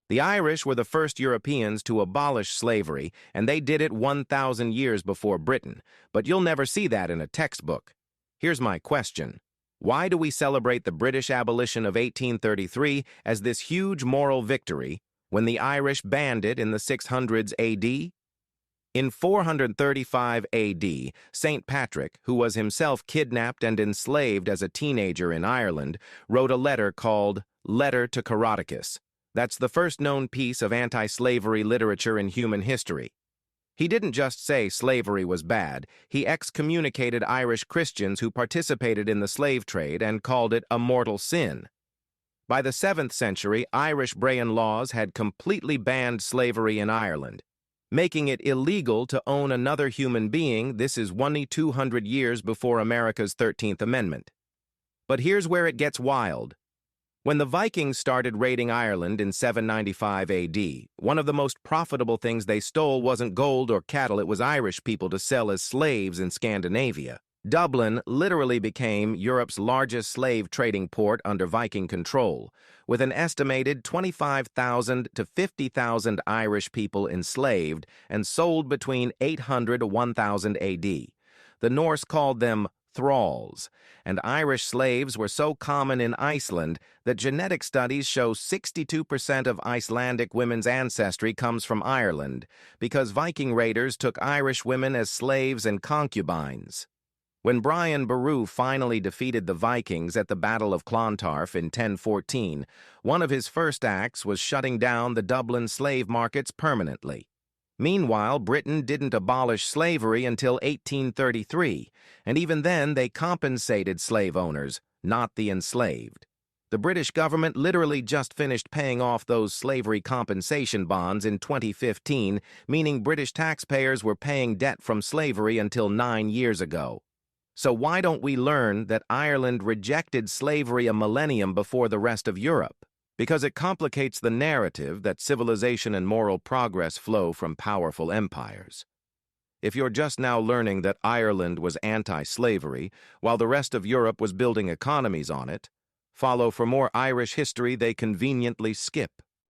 The Irish were the first Europeans to abolish slavery, and they did it 1,000 years before Britain, but you'll never see that in a textbook. Here's my question. Why do we celebrate the British abolition of 1833 as this huge moral victory when the Irish banned it in the 600s AD? In 435 AD, St. Patrick, who was himself kidnapped and enslaved as a teenager in Ireland, wrote a letter called Letter to Coroticus. That's the first known piece of anti-slavery literature in human history. He didn't just say slavery was bad, he excommunicated Irish Christians who participated in the slave trade and called it a mortal sin. By the 7th century, Irish Brehon Laws had completely banned slavery in Ireland, making it illegal to own another human being. This is 200 years before America's 13th Amendment. But here's where it gets wild. When the Vikings started raiding Ireland in 795 AD, one of the most profitable things they stole wasn't gold or cattle, it was Irish people to sell as slaves in Scandinavia. Dublin literally became Europe's largest slave trading port under Viking control, with an estimated 25,000 to 50,000 Irish people enslaved and sold between 800 to 1000 AD. The Norse called them thralls, and Irish slaves were so common in Iceland that genetic studies show 62% of Icelandic women's ancestry comes from Ireland, because Viking raiders took Irish women as slaves and concubines. When Brian Boru finally defeated the Vikings at the Battle of Clontarf in 1014, one of his first acts was shutting down the Dublin slave markets permanently. Meanwhile, Britain didn't abolish slavery until 1833, and even then they compensated slave owners, not the enslaved. The British government literally just finished paying off those slavery compensation bonds in 2015, meaning British taxpayers were paying debt from slavery until 9 years ago. So why don't we learn that Ireland rejected slavery a millennium before the rest of Europe? Because it complicates the narrative that civilization and moral progress flow from powerful empires. If you're just now learning that Ireland was anti-slavery, while the rest of Europe was building economies on it, follow for more Irish history they conveniently skip.